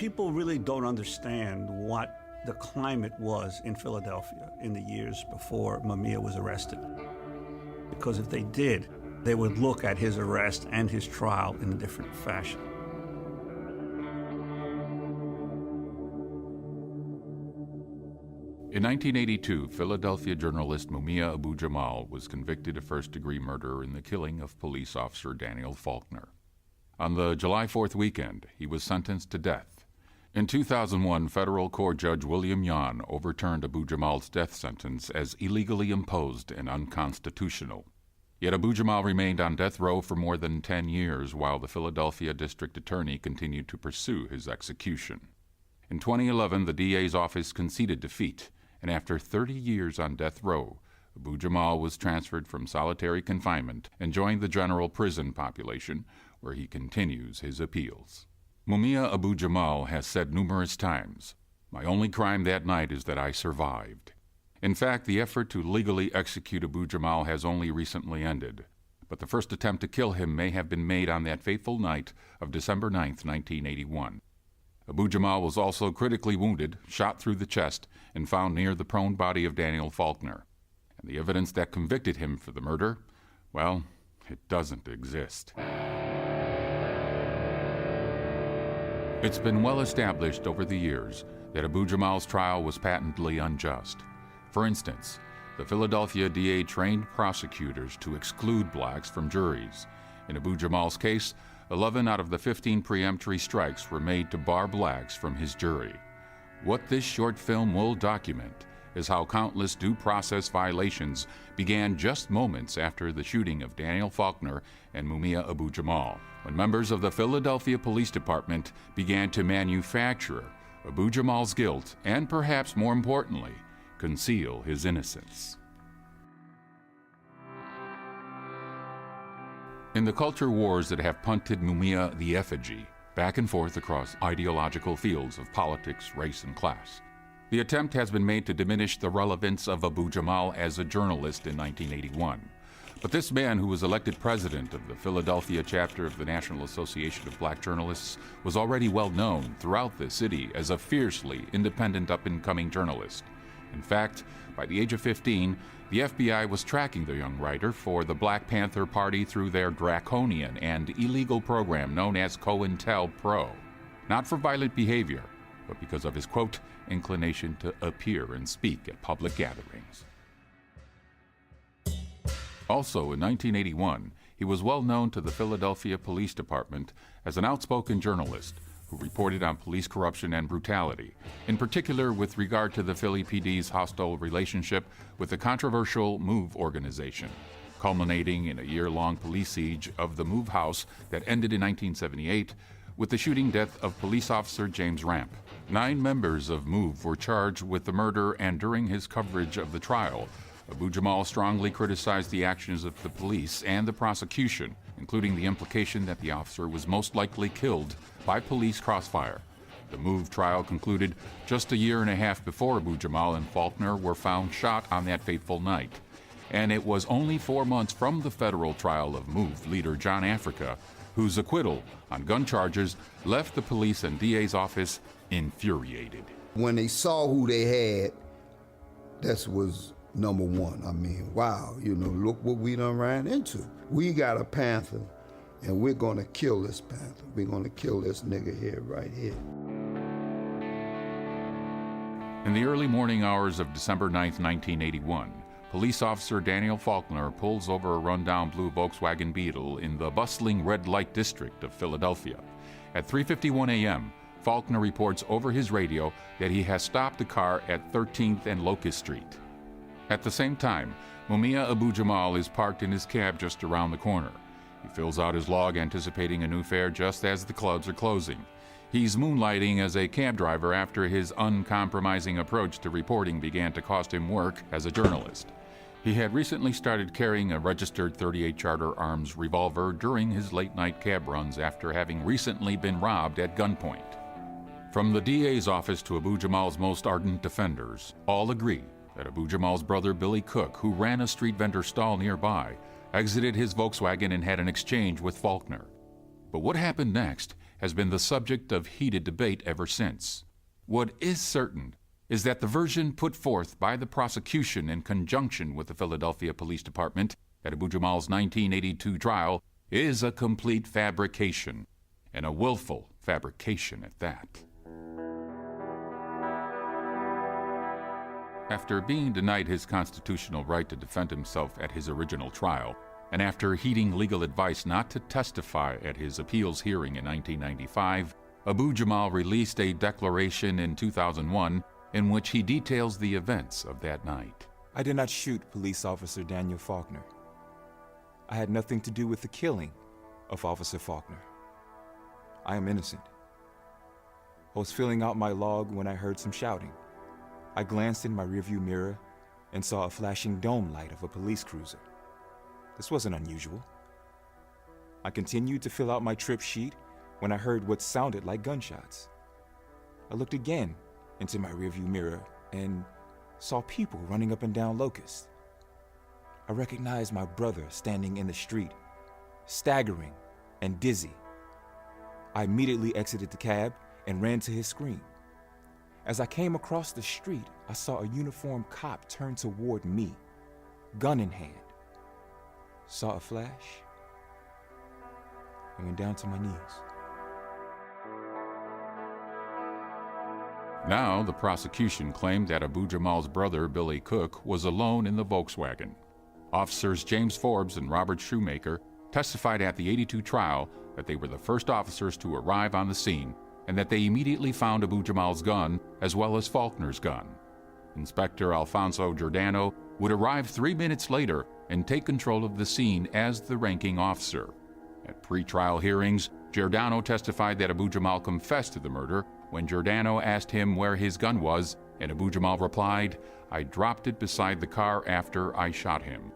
People really don't understand what the climate was in Philadelphia in the years before Mumia was arrested. Because if they did, they would look at his arrest and his trial in a different fashion. In 1982, Philadelphia journalist Mumia Abu-Jamal was convicted of first-degree murder in the killing of police officer Daniel Faulkner. On the July 4th weekend, he was sentenced to death. In 2001, federal court judge William Yon overturned Abu-Jamal's death sentence as illegally imposed and unconstitutional. Yet Abu-Jamal remained on death row for more than 10 years while the Philadelphia district attorney continued to pursue his execution. In 2011, the DA's office conceded defeat, and after 30 years on death row, Abu-Jamal was transferred from solitary confinement and joined the general prison population, where he continues his appeals. Mumia Abu-Jamal has said numerous times, "My only crime that night is that I survived." In fact, the effort to legally execute Abu-Jamal has only recently ended, but the first attempt to kill him may have been made on that fateful night of December 9th, 1981. Abu-Jamal was also critically wounded, shot through the chest, and found near the prone body of Daniel Faulkner. And the evidence that convicted him for the murder, well, it doesn't exist. It's been well established over the years that Abu-Jamal's trial was patently unjust. For instance, the Philadelphia DA trained prosecutors to exclude blacks from juries. In Abu-Jamal's case, 11 out of the 15 preemptory strikes were made to bar blacks from his jury. What this short film will document is how countless due process violations began just moments after the shooting of Daniel Faulkner and Mumia Abu-Jamal, when members of the Philadelphia Police Department began to manufacture Abu-Jamal's guilt and, perhaps more importantly, conceal his innocence. In the culture wars that have punted Mumia the effigy back and forth across ideological fields of politics, race, and class, the attempt has been made to diminish the relevance of Abu-Jamal as a journalist in 1981. But this man, who was elected president of the Philadelphia chapter of the National Association of Black Journalists, was already well known throughout the city as a fiercely independent up-and-coming journalist. In fact, by the age of 15, the FBI was tracking the young writer for the Black Panther Party through their draconian and illegal program known as COINTELPRO. Not for violent behavior, but because of his, quote, inclination to appear and speak at public gatherings. Also, in 1981, he was well known to the Philadelphia Police Department as an outspoken journalist who reported on police corruption and brutality, in particular with regard to the Philly PD's hostile relationship with the controversial MOVE organization, culminating in a year-long police siege of the MOVE House that ended in 1978 with the shooting death of police officer James Ramp. 9 members of MOVE were charged with the murder, and during his coverage of the trial, Abu-Jamal strongly criticized the actions of the police and the prosecution, including the implication that the officer was most likely killed by police crossfire. The MOVE trial concluded just a year and a half before Abu-Jamal and Faulkner were found shot on that fateful night. And it was only 4 months from the federal trial of MOVE leader John Africa, whose acquittal on gun charges left the police and DA's office infuriated. When they saw who they had, that was number one. I mean, wow, look what we done ran into. We got a Panther, and we're gonna kill this Panther. We're gonna kill this nigga here, right here. In the early morning hours of December 9th, 1981, police officer Daniel Faulkner pulls over a rundown blue Volkswagen Beetle in the bustling red light district of Philadelphia. At 3:51 a.m., Faulkner reports over his radio that he has stopped the car at 13th and Locust Street. At the same time, Mumia Abu-Jamal is parked in his cab just around the corner. He fills out his log anticipating a new fare just as the clubs are closing. He's moonlighting as a cab driver after his uncompromising approach to reporting began to cost him work as a journalist. He had recently started carrying a registered .38 Charter Arms revolver during his late-night cab runs after having recently been robbed at gunpoint. From the DA's office to Abu-Jamal's most ardent defenders, all agree that Abu-Jamal's brother Billy Cook, who ran a street vendor stall nearby, exited his Volkswagen and had an exchange with Faulkner. But what happened next has been the subject of heated debate ever since. What is certain is that the version put forth by the prosecution in conjunction with the Philadelphia Police Department at Abu-Jamal's 1982 trial is a complete fabrication, and a willful fabrication at that. After being denied his constitutional right to defend himself at his original trial, and after heeding legal advice not to testify at his appeals hearing in 1995, Abu-Jamal released a declaration in 2001 in which he details the events of that night. I did not shoot police officer Daniel Faulkner. I had nothing to do with the killing of Officer Faulkner. I am innocent. I was filling out my log when I heard some shouting. I glanced in my rearview mirror and saw a flashing dome light of a police cruiser. This wasn't unusual. I continued to fill out my trip sheet when I heard what sounded like gunshots. I looked again into my rearview mirror and saw people running up and down Locust. I recognized my brother standing in the street, staggering and dizzy. I immediately exited the cab and ran to his screen. As I came across the street, I saw a uniformed cop turn toward me, gun in hand. Saw a flash and went down to my knees. Now, the prosecution claimed that Abu-Jamal's brother, Billy Cook, was alone in the Volkswagen. Officers James Forbes and Robert Shoemaker testified at the '82 trial that they were the first officers to arrive on the scene and that they immediately found Abu-Jamal's gun as well as Faulkner's gun. Inspector Alfonso Giordano would arrive 3 minutes later and take control of the scene as the ranking officer. At pre-trial hearings, Giordano testified that Abu-Jamal confessed to the murder when Giordano asked him where his gun was, and Abu-Jamal replied, "I dropped it beside the car after I shot him."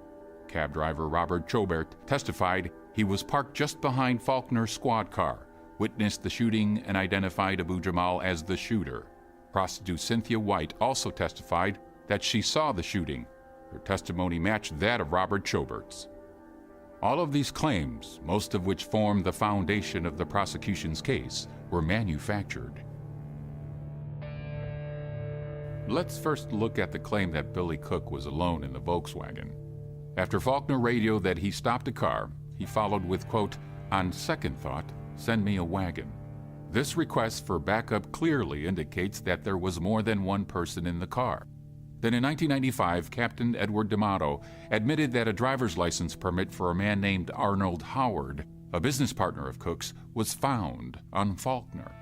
Cab driver Robert Chobert testified he was parked just behind Faulkner's squad car, witnessed the shooting, and identified Abu-Jamal as the shooter. Prostitute Cynthia White also testified that she saw the shooting. Her testimony matched that of Robert Chobert's. All of these claims, most of which form the foundation of the prosecution's case, were manufactured. Let's first look at the claim that Billy Cook was alone in the Volkswagen. After Faulkner radioed that he stopped the car, he followed with, quote, "On second thought, send me a wagon." This request for backup clearly indicates that there was more than one person in the car. Then in 1995, Captain Edward D'Amato admitted that a driver's license permit for a man named Arnold Howard, a business partner of Cook's, was found on Faulkner.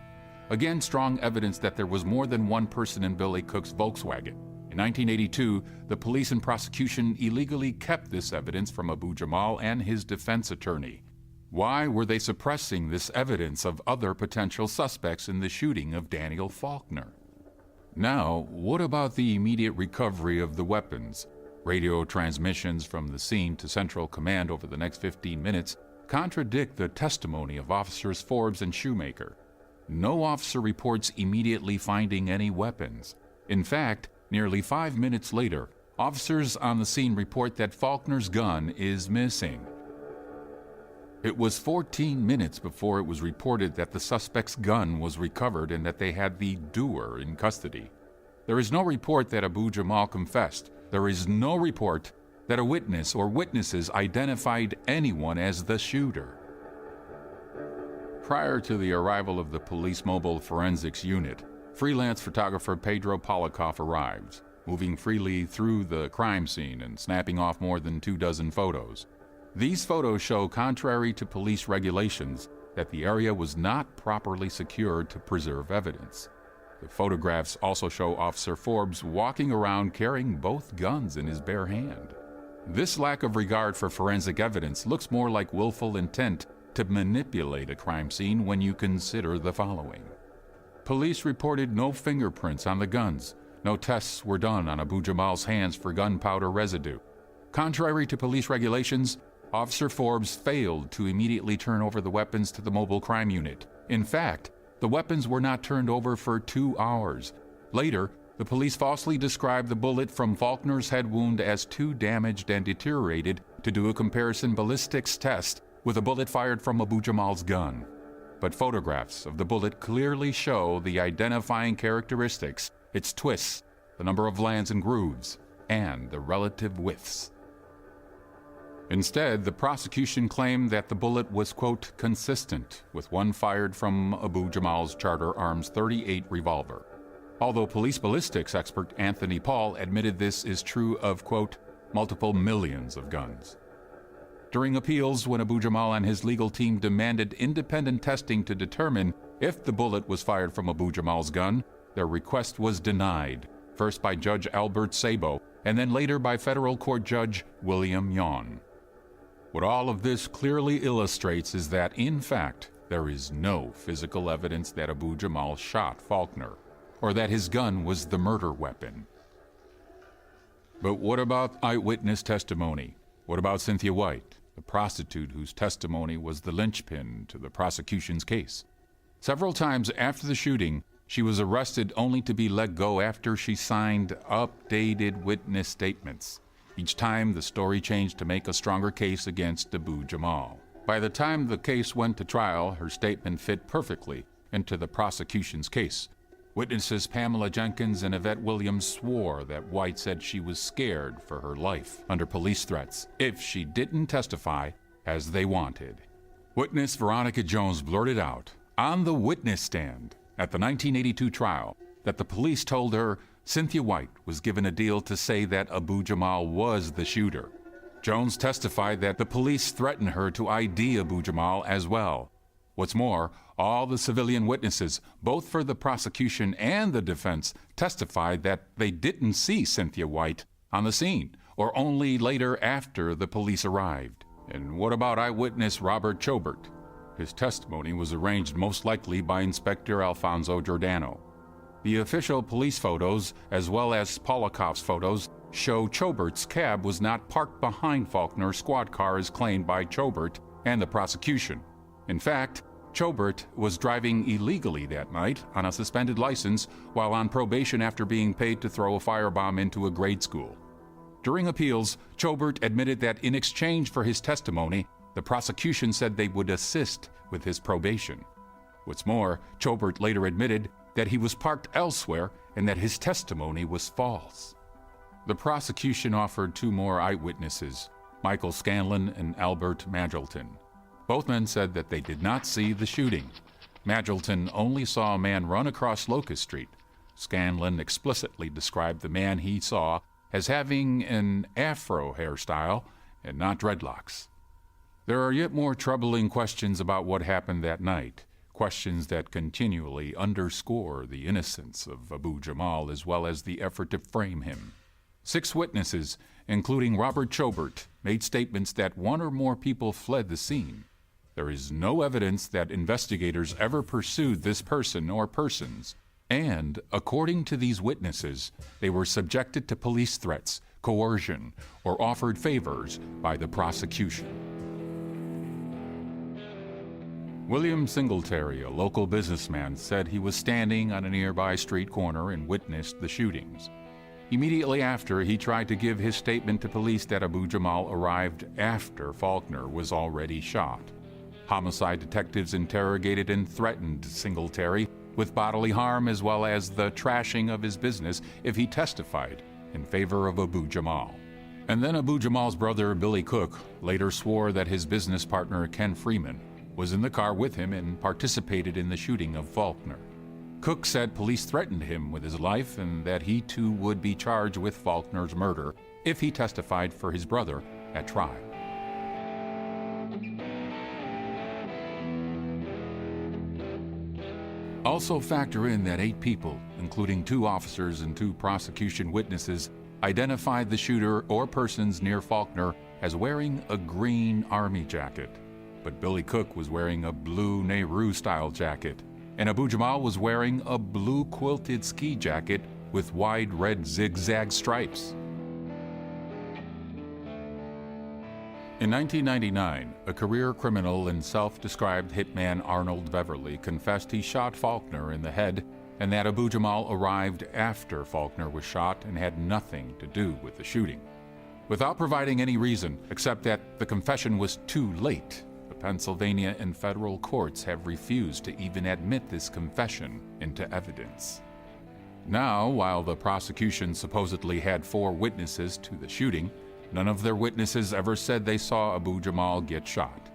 Again, strong evidence that there was more than one person in Billy Cook's Volkswagen. In 1982, the police and prosecution illegally kept this evidence from Abu-Jamal and his defense attorney. Why were they suppressing this evidence of other potential suspects in the shooting of Daniel Faulkner? Now, what about the immediate recovery of the weapons? Radio transmissions from the scene to Central Command over the next 15 minutes contradict the testimony of Officers Forbes and Shoemaker. No officer reports immediately finding any weapons. In fact, nearly 5 minutes later, officers on the scene report that Faulkner's gun is missing. It was 14 minutes before it was reported that the suspect's gun was recovered and that they had the doer in custody. There is no report that Abu-Jamal confessed. There is no report that a witness or witnesses identified anyone as the shooter. Prior to the arrival of the police mobile forensics unit, freelance photographer Pedro Polikoff arrives, moving freely through the crime scene and snapping off more than 24 photos. These photos show, contrary to police regulations, that the area was not properly secured to preserve evidence. The photographs also show Officer Forbes walking around carrying both guns in his bare hand. This lack of regard for forensic evidence looks more like willful intent to manipulate a crime scene when you consider the following. Police reported no fingerprints on the guns. No tests were done on Abu-Jamal's hands for gunpowder residue. Contrary to police regulations, Officer Forbes failed to immediately turn over the weapons to the mobile crime unit. In fact, the weapons were not turned over for 2 hours. Later, the police falsely described the bullet from Faulkner's head wound as too damaged and deteriorated to do a comparison ballistics test with a bullet fired from Abu-Jamal's gun. but photographs of the bullet clearly show the identifying characteristics, its twists, the number of lands and grooves, and the relative widths. Instead, the prosecution claimed that the bullet was, quote, consistent with one fired from Abu-Jamal's Charter Arms .38 revolver, although police ballistics expert Anthony Paul admitted this is true of, quote, multiple millions of guns. During appeals, when Abu-Jamal and his legal team demanded independent testing to determine if the bullet was fired from Abu-Jamal's gun, their request was denied, first by Judge Albert Sabo, and then later by federal court judge William Yawn. What all of this clearly illustrates is that, in fact, there is no physical evidence that Abu-Jamal shot Faulkner, or that his gun was the murder weapon. But what about eyewitness testimony? What about Cynthia White, the prostitute whose testimony was the linchpin to the prosecution's case? Several times after the shooting, she was arrested only to be let go after she signed updated witness statements. Each time, the story changed to make a stronger case against Abu-Jamal. By the time the case went to trial, her statement fit perfectly into the prosecution's case. Witnesses Pamela Jenkins and Yvette Williams swore that White said she was scared for her life under police threats if she didn't testify as they wanted. Witness Veronica Jones blurted out on the witness stand at the 1982 trial that the police told her Cynthia White was given a deal to say that Abu-Jamal was the shooter. Jones testified that the police threatened her to ID Abu-Jamal as well. What's more, all the civilian witnesses, both for the prosecution and the defense, testified that they didn't see Cynthia White on the scene, or only later after the police arrived. And what about eyewitness Robert Chobert? His testimony was arranged most likely by Inspector Alfonso Giordano. The official police photos, as well as Polikoff's photos, show Chobert's cab was not parked behind Faulkner's squad car as claimed by Chobert and the prosecution. In fact, Chobert was driving illegally that night on a suspended license while on probation after being paid to throw a firebomb into a grade school. During appeals, Chobert admitted that in exchange for his testimony, the prosecution said they would assist with his probation. What's more, Chobert later admitted that he was parked elsewhere and that his testimony was false. The prosecution offered two more eyewitnesses, Michael Scanlon and Albert Magilton. Both men said that they did not see the shooting. Magilton only saw a man run across Locust Street. Scanlon explicitly described the man he saw as having an afro hairstyle and not dreadlocks. There are yet more troubling questions about what happened that night, questions that continually underscore the innocence of Abu-Jamal as well as the effort to frame him. 6 witnesses, including Robert Chobert, made statements that one or more people fled the scene. There is no evidence that investigators ever pursued this person or persons, and, according to these witnesses, they were subjected to police threats, coercion, or offered favors by the prosecution. William Singletary, a local businessman, said he was standing on a nearby street corner and witnessed the shootings. Immediately after, he tried to give his statement to police that Abu-Jamal arrived after Faulkner was already shot. Homicide detectives interrogated and threatened Singletary with bodily harm as well as the trashing of his business if he testified in favor of Abu-Jamal. And then Abu-Jamal's brother, Billy Cook, later swore that his business partner, Ken Freeman, was in the car with him and participated in the shooting of Faulkner. Cook said police threatened him with his life and that he too would be charged with Faulkner's murder if he testified for his brother at trial. Also factor in that 8 people, including 2 officers and 2 prosecution witnesses, identified the shooter or persons near Faulkner as wearing a green army jacket. But Billy Cook was wearing a blue Nehru-style jacket, and Abu-Jamal was wearing a blue quilted ski jacket with wide red zigzag stripes. In 1999, a career criminal and self-described hitman Arnold Beverly confessed he shot Faulkner in the head and that Abu-Jamal arrived after Faulkner was shot and had nothing to do with the shooting. Without providing any reason except that the confession was too late, the Pennsylvania and federal courts have refused to even admit this confession into evidence. Now, while the prosecution supposedly had 4 witnesses to the shooting, none of their witnesses ever said they saw Abu-Jamal get shot.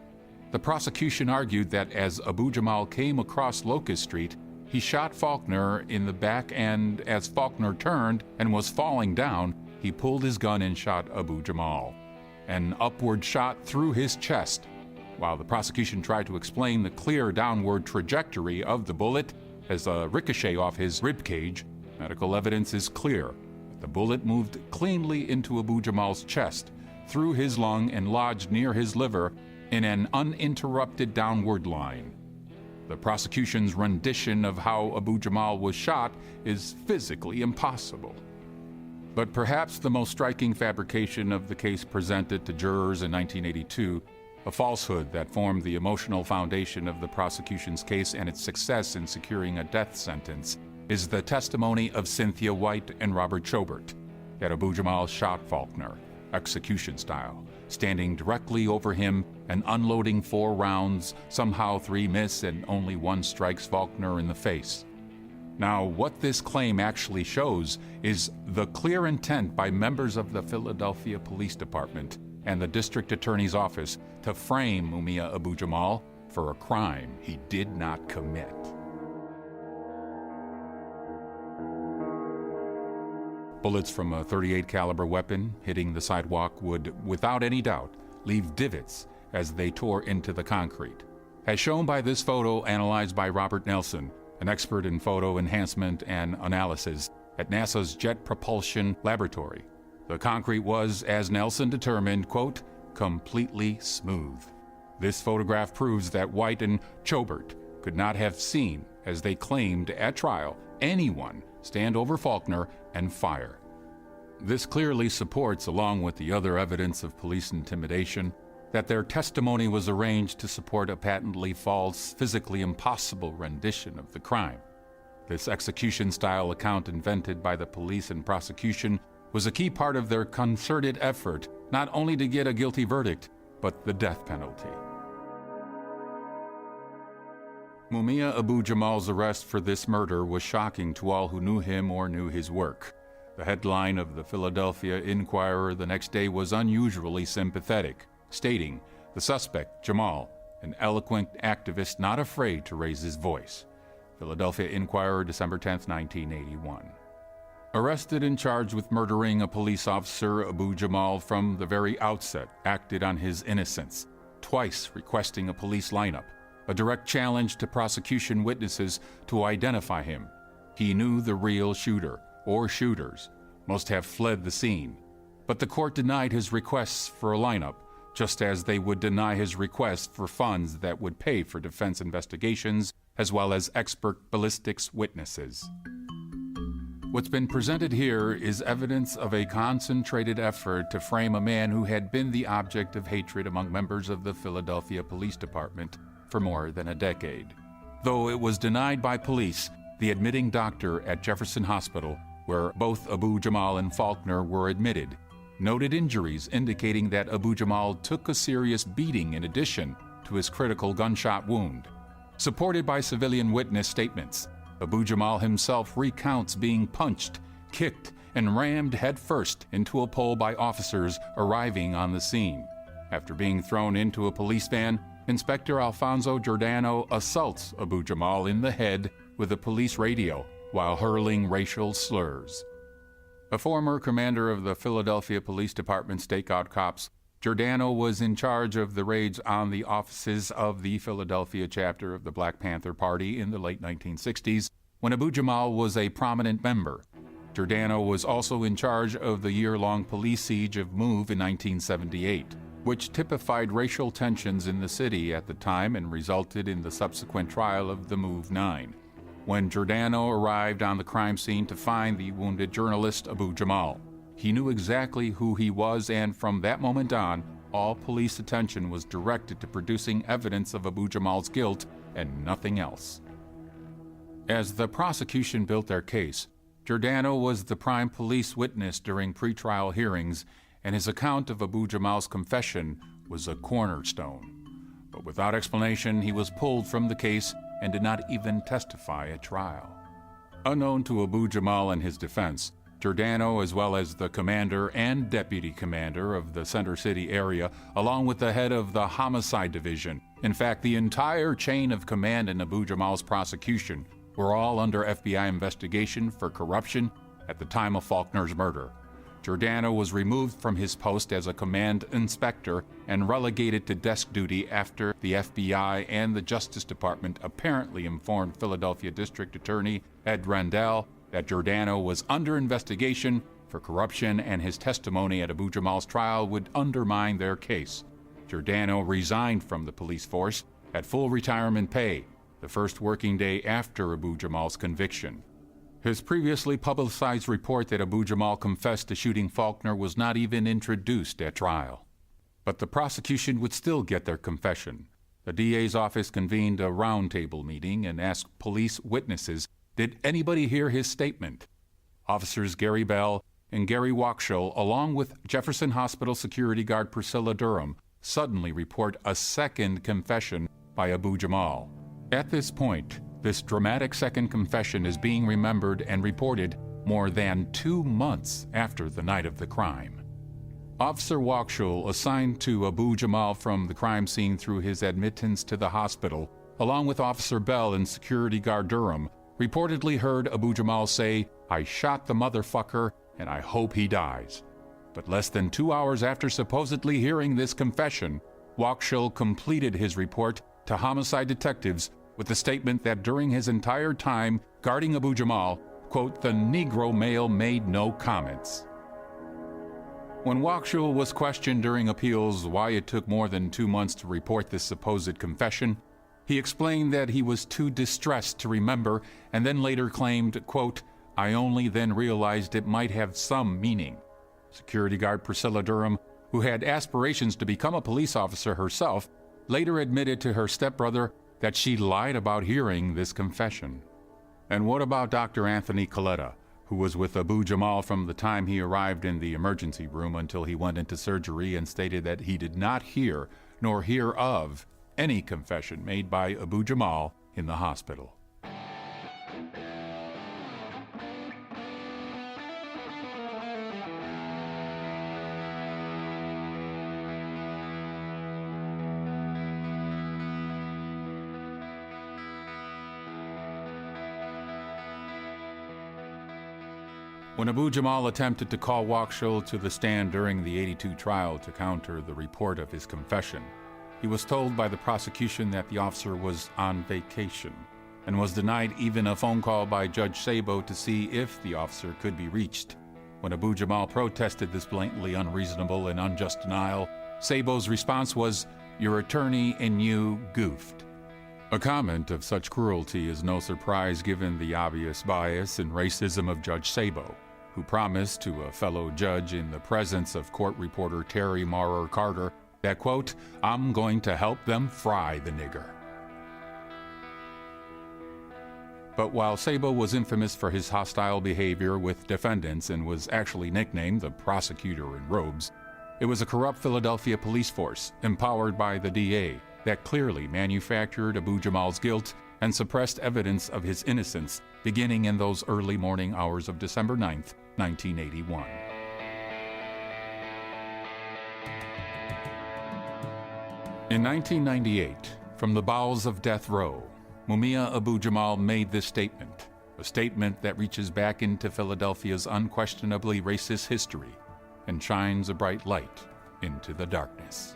The prosecution argued that as Abu-Jamal came across Locust Street, he shot Faulkner in the back, and as Faulkner turned and was falling down, he pulled his gun and shot Abu-Jamal. An upward shot through his chest. While the prosecution tried to explain the clear downward trajectory of the bullet as a ricochet off his ribcage, medical evidence is clear that the bullet moved cleanly into Abu-Jamal's chest, through his lung, and lodged near his liver in an uninterrupted downward line. The prosecution's rendition of how Abu-Jamal was shot is physically impossible. But perhaps the most striking fabrication of the case presented to jurors in 1982, a falsehood that formed the emotional foundation of the prosecution's case and its success in securing a death sentence, is the testimony of Cynthia White and Robert Chobert that Abu-Jamal shot Faulkner, execution style, standing directly over him and unloading 4 rounds, somehow 3 miss and only 1 strikes Faulkner in the face. Now, what this claim actually shows is the clear intent by members of the Philadelphia Police Department and the District Attorney's Office to frame Mumia Abu-Jamal for a crime he did not commit. Bullets from a .38 caliber weapon hitting the sidewalk would, without any doubt, leave divots as they tore into the concrete. As shown by this photo analyzed by Robert Nelson, an expert in photo enhancement and analysis at NASA's Jet Propulsion Laboratory, the concrete was, as Nelson determined, quote, completely smooth. This photograph proves that White and Chobert could not have seen, as they claimed at trial, anyone stand over Faulkner and fire. This clearly supports, along with the other evidence of police intimidation, that their testimony was arranged to support a patently false, physically impossible rendition of the crime. This execution-style account invented by the police and prosecution was a key part of their concerted effort not only to get a guilty verdict, but the death penalty. Mumia Abu-Jamal's arrest for this murder was shocking to all who knew him or knew his work. The headline of the Philadelphia Inquirer the next day was unusually sympathetic, stating, "The suspect, Jamal, an eloquent activist not afraid to raise his voice." Philadelphia Inquirer, December 10, 1981. Arrested and charged with murdering a police officer, Abu-Jamal from the very outset acted on his innocence, twice requesting a police lineup, a direct challenge to prosecution witnesses to identify him. He knew the real shooter, or shooters, must have fled the scene, but the court denied his requests for a lineup, just as they would deny his request for funds that would pay for defense investigations as well as expert ballistics witnesses. What's been presented here is evidence of a concentrated effort to frame a man who had been the object of hatred among members of the Philadelphia Police Department for more than a decade. Though it was denied by police, the admitting doctor at Jefferson Hospital, where both Abu-Jamal and Faulkner were admitted, noted injuries indicating that Abu-Jamal took a serious beating in addition to his critical gunshot wound. Supported by civilian witness statements, Abu-Jamal himself recounts being punched, kicked, and rammed headfirst into a pole by officers arriving on the scene. After being thrown into a police van, Inspector Alfonso Giordano assaults Abu-Jamal in the head with a police radio while hurling racial slurs. A former commander of the Philadelphia Police Department stakeout cops, Giordano was in charge of the raids on the offices of the Philadelphia chapter of the Black Panther Party in the late 1960s, when Abu-Jamal was a prominent member. Giordano was also in charge of the year-long police siege of MOVE in 1978, which typified racial tensions in the city at the time and resulted in the subsequent trial of the MOVE 9. When Giordano arrived on the crime scene to find the wounded journalist Abu-Jamal, he knew exactly who he was, and from that moment on, all police attention was directed to producing evidence of Abu-Jamal's guilt and nothing else. As the prosecution built their case, Giordano was the prime police witness during pretrial hearings, and his account of Abu-Jamal's confession was a cornerstone. but without explanation, he was pulled from the case and did not even testify at trial. Unknown to Abu-Jamal and his defense, Giordano, as well as the commander and deputy commander of the Center City area, along with the head of the homicide division, in fact, the entire chain of command in Abu-Jamal's prosecution, were all under FBI investigation for corruption at the time of Faulkner's murder. Giordano was removed from his post as a command inspector and relegated to desk duty after the FBI and the Justice Department apparently informed Philadelphia District Attorney Ed Rendell that Giordano was under investigation for corruption and his testimony at Abu-Jamal's trial would undermine their case. Giordano resigned from the police force at full retirement pay, the first working day after Abu-Jamal's conviction. His previously publicized report that Abu-Jamal confessed to shooting Faulkner was not even introduced at trial. But the prosecution would still get their confession. The DA's office convened a roundtable meeting and asked police witnesses, did anybody hear his statement? Officers Gary Bell and Gary Wakshull, along with Jefferson Hospital security guard Priscilla Durham, suddenly report a second confession by Abu-Jamal. At this point, this dramatic second confession is being remembered and reported more than 2 months after the night of the crime. Officer Wakshull, assigned to Abu-Jamal from the crime scene through his admittance to the hospital, along with Officer Bell and security guard Durham, reportedly heard Abu-Jamal say, "I shot the motherfucker and I hope he dies." But less than 2 hours after supposedly hearing this confession, Wakshull completed his report to homicide detectives with the statement that during his entire time guarding Abu-Jamal, quote, "the Negro male made no comments." When Wakshull was questioned during appeals why it took more than 2 months to report this supposed confession, he explained that he was too distressed to remember and then later claimed, quote, "I only then realized it might have some meaning." Security guard Priscilla Durham, who had aspirations to become a police officer herself, later admitted to her stepbrother that she lied about hearing this confession. And what about Dr. Anthony Coletta, who was with Abu-Jamal from the time he arrived in the emergency room until he went into surgery and stated that he did not hear nor hear of any confession made by Abu-Jamal in the hospital? When Abu-Jamal attempted to call Wakshull to the stand during the '82 trial to counter the report of his confession, he was told by the prosecution that the officer was on vacation and was denied even a phone call by Judge Sabo to see if the officer could be reached. When Abu-Jamal protested this blatantly unreasonable and unjust denial, Sabo's response was, "Your attorney and you goofed." A comment of such cruelty is no surprise given the obvious bias and racism of Judge Sabo, who promised to a fellow judge in the presence of court reporter Terry Maurer Carter that, quote, "I'm going to help them fry the nigger." But while Sabo was infamous for his hostile behavior with defendants and was actually nicknamed the prosecutor in robes, it was a corrupt Philadelphia police force, empowered by the DA, that clearly manufactured Abu-Jamal's guilt and suppressed evidence of his innocence beginning in those early morning hours of December 9th, 1981. In 1998, from the bowels of death row, Mumia Abu-Jamal made this statement, a statement that reaches back into Philadelphia's unquestionably racist history and shines a bright light into the darkness.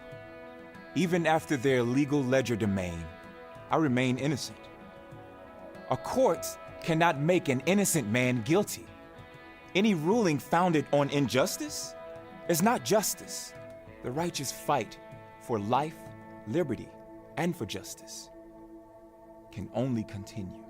Even after their legal legerdemain, I remain innocent. A court cannot make an innocent man guilty. Any ruling founded on injustice is not justice. The righteous fight for life, liberty, and for justice can only continue.